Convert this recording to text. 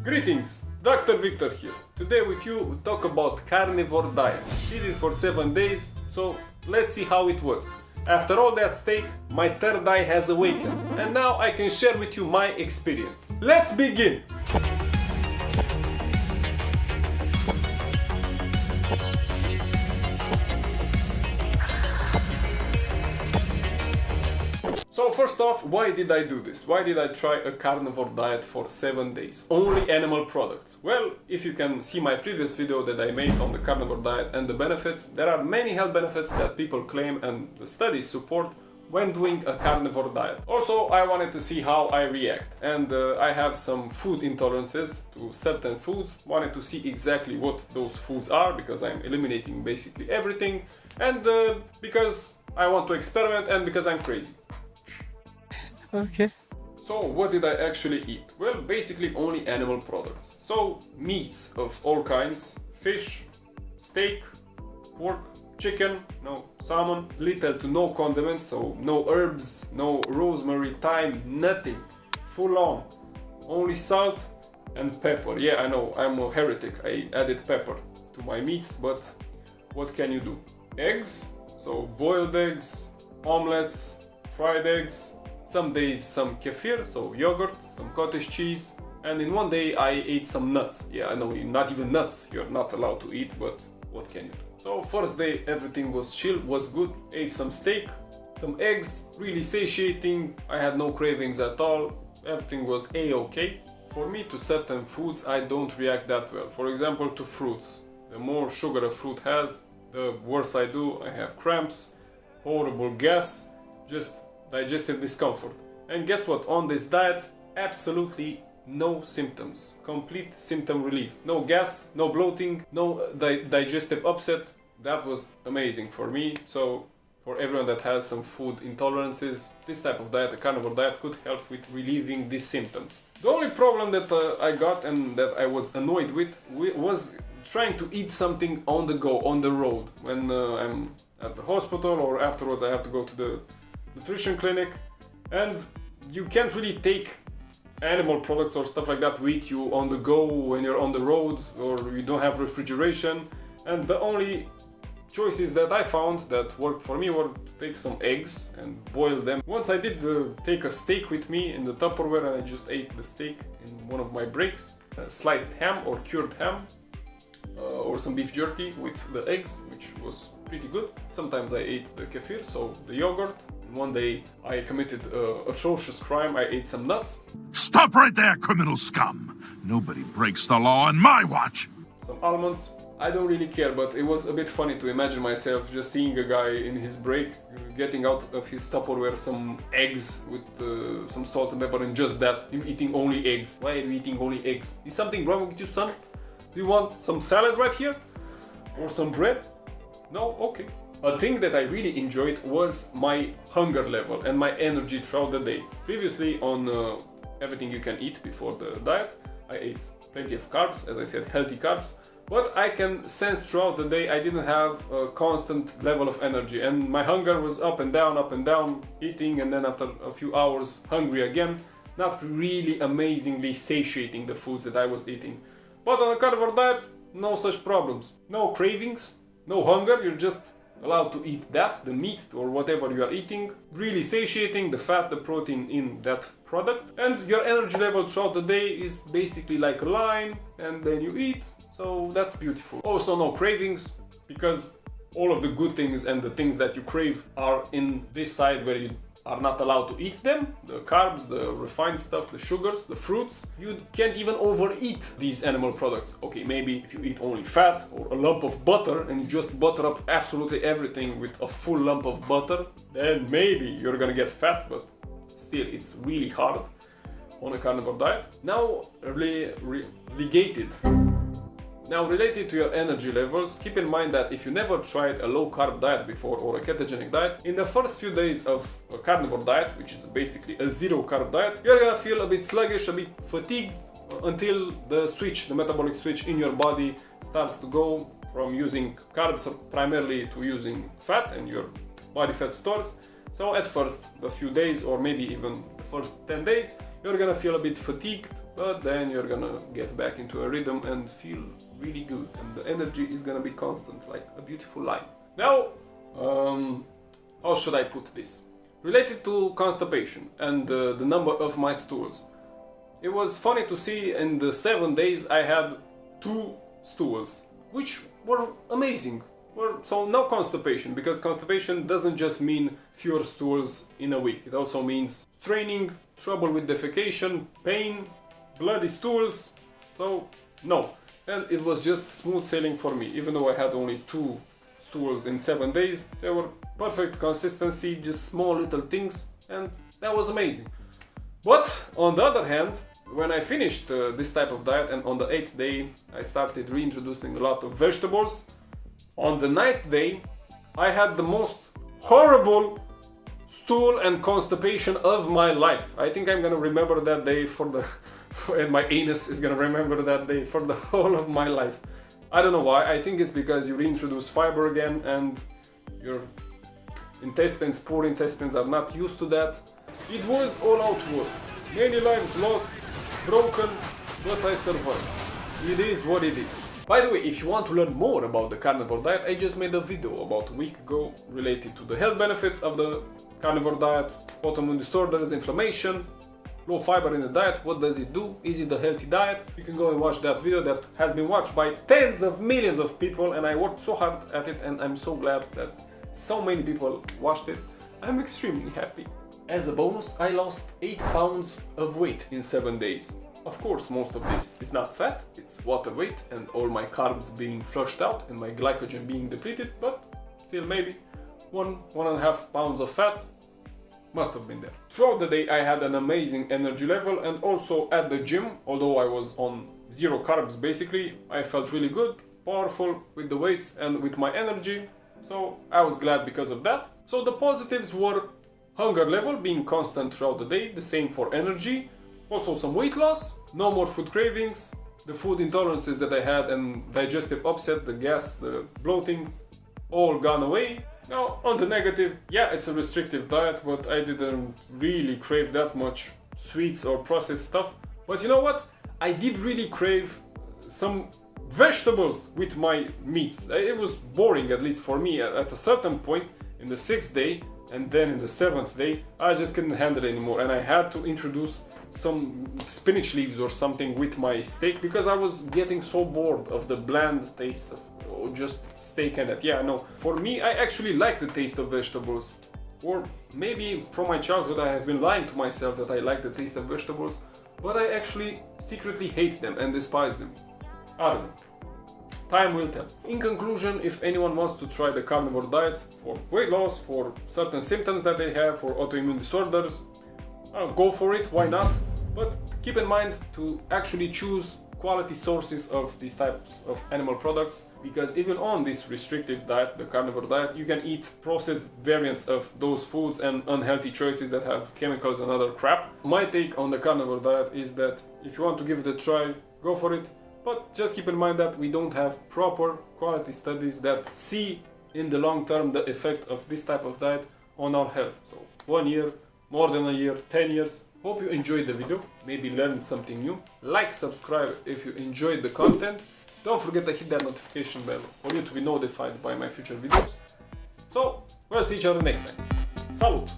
Greetings, Dr. Victor here. Today with you we talk about Carnivore Diet. Did it for 7 days, so let's see how it was. After all that steak, my third eye has awakened, and now I can share with you my experience. Let's begin! So first off, why did I do this? Why did I try a carnivore diet for 7 days? Only animal products. Well, if you can see my previous video that I made on the carnivore diet and the benefits, there are many health benefits that people claim and the studies support when doing a carnivore diet. Also, I wanted to see how I react, and I have some food intolerances to certain foods. Wanted to see exactly what those foods are because I'm eliminating basically everything, and because I want to experiment and because I'm crazy. Okay. So what did I actually eat? Well, basically only animal products. So meats of all kinds, fish, steak, pork, chicken, no salmon, little to no condiments, so no herbs, no rosemary, thyme, nothing, full on, only salt and pepper. Yeah, I know, I'm a heretic, I added pepper to my meats, but what can you do? Eggs, so boiled eggs, omelets, fried eggs, some days some kefir, so yogurt, some cottage cheese, and in one day I ate some nuts. Yeah, I know, not even nuts you're not allowed to eat, but what can you do? So first day everything was chill, was good, ate some steak, some eggs, really satiating, I had no cravings at all, everything was a-okay. For me, to certain foods I don't react that well. For example, to fruits. The more sugar a fruit has, the worse I do. I have cramps, horrible gas, just digestive discomfort. And guess what? On this diet, absolutely no symptoms. Complete symptom relief. No gas, no bloating, no digestive upset. That was amazing for me. So for everyone that has some food intolerances, this type of diet, a carnivore diet, could help with relieving these symptoms. The only problem that I got and that I was annoyed with was trying to eat something on the go, on the road. When I'm at the hospital or afterwards I have to go to the nutrition clinic, and you can't really take animal products or stuff like that with you on the go when you're on the road, or you don't have refrigeration. And the only choices that I found that worked for me were to take some eggs and boil them. Once I did take a steak with me in the Tupperware, and I just ate the steak in one of my breaks. Sliced ham or cured ham, or some beef jerky with the eggs, which was pretty good. Sometimes I ate the kefir, so the yogurt. One day I committed an atrocious crime, I ate some nuts. Stop right there, criminal scum! Nobody breaks the law on my watch! Some almonds. I don't really care, but it was a bit funny to imagine myself just seeing a guy in his break getting out of his Tupperware some eggs with some salt and pepper, and just that, him eating only eggs. Why are you eating only eggs? Is something wrong with you, son? Do you want some salad right here? Or some bread? No? Okay. A thing that I really enjoyed was my hunger level and my energy throughout the day. Previously on everything you can eat before the diet, I ate plenty of carbs, as I said, healthy carbs, but I can sense throughout the day I didn't have a constant level of energy, and my hunger was up and down, eating, and then after a few hours hungry again, not really amazingly satiating the foods that I was eating. But on a carnivore diet, no such problems. No cravings, no hunger, you're just allowed to eat that, the meat or whatever you are eating, really satiating the fat, the protein in that product, and your energy level throughout the day is basically like a line, and then you eat, so that's beautiful. Also no cravings, because all of the good things and the things that you crave are in this side where you are not allowed to eat them. The carbs, the refined stuff, the sugars, the fruits. You can't even overeat these animal products. Okay, maybe if you eat only fat or a lump of butter and you just butter up absolutely everything with a full lump of butter, then maybe you're gonna get fat, but still it's really hard on a carnivore diet. Now related to your energy levels, keep in mind that if you never tried a low carb diet before or a ketogenic diet, in the first few days of a carnivore diet, which is basically a zero carb diet, you're gonna feel a bit sluggish, a bit fatigued, until the metabolic switch in your body starts to go from using carbs primarily to using fat and your body fat stores. So at first, the few days or maybe even the first 10 days, you're gonna feel a bit fatigued, but then you're gonna get back into a rhythm and feel really good, and the energy is gonna be constant, like a beautiful line. Now, how should I put this? Related to constipation and the number of my stools. It was funny to see in the 7 days I had 2 stools, which were amazing. So no constipation, because constipation doesn't just mean fewer stools in a week. It also means straining, trouble with defecation, pain, bloody stools. So no. And it was just smooth sailing for me. Even though I had only 2 stools in 7 days, they were perfect consistency, just small little things, and that was amazing. But on the other hand, when I finished this type of diet, and on the 8th day I started reintroducing a lot of vegetables, on the 9th day I had the most horrible stool and constipation of my life. I think I'm gonna remember that day for the and my anus is gonna remember that day for the whole of my life. I don't know why. I think it's because you reintroduce fiber again and your intestines, poor intestines, are not used to that. It was all out work. Many lives lost, broken, but I survived. It is what it is. By the way, if you want to learn more about the carnivore diet, I just made a video about a week ago related to the health benefits of the carnivore diet, autoimmune disorders, inflammation, low fiber in the diet, what does it do, is it a healthy diet? You can go and watch that video that has been watched by tens of millions of people, and I worked so hard at it, and I'm so glad that so many people watched it. I'm extremely happy. As a bonus, I lost 8 pounds of weight in 7 days. Of course, most of this is not fat, it's water weight and all my carbs being flushed out and my glycogen being depleted, but still maybe 1.5 pounds of fat must have been there. Throughout the day I had an amazing energy level, and also at the gym, although I was on 0 carbs basically, I felt really good, powerful with the weights and with my energy, so I was glad because of that. So the positives were hunger level being constant throughout the day, the same for energy, also some weight loss, no more food cravings, the food intolerances that I had and digestive upset, the gas, the bloating, all gone away. Now on the negative, yeah, it's a restrictive diet, but I didn't really crave that much sweets or processed stuff. But you know what? I did really crave some vegetables with my meats. It was boring, at least for me, at a certain point in the 6th day, and then in the 7th day I just couldn't handle it anymore, and I had to introduce some spinach leaves or something with my steak because I was getting so bored of the bland taste of just steak and that. Yeah, no, for me I actually like the taste of vegetables, or maybe from my childhood I have been lying to myself that I like the taste of vegetables, but I actually secretly hate them and despise them. I don't know. Time will tell. In conclusion, if anyone wants to try the carnivore diet for weight loss, for certain symptoms that they have, for autoimmune disorders, go for it, why not? But keep in mind to actually choose quality sources of these types of animal products, because even on this restrictive diet, the carnivore diet, you can eat processed variants of those foods and unhealthy choices that have chemicals and other crap. My take on the carnivore diet is that if you want to give it a try, go for it. But just keep in mind that we don't have proper quality studies that see in the long term the effect of this type of diet on our health. So 1 year, more than a year, 10 years. Hope you enjoyed the video, maybe learned something new. Like, subscribe if you enjoyed the content. Don't forget to hit that notification bell for you to be notified by my future videos. So, we'll see each other next time. Salut!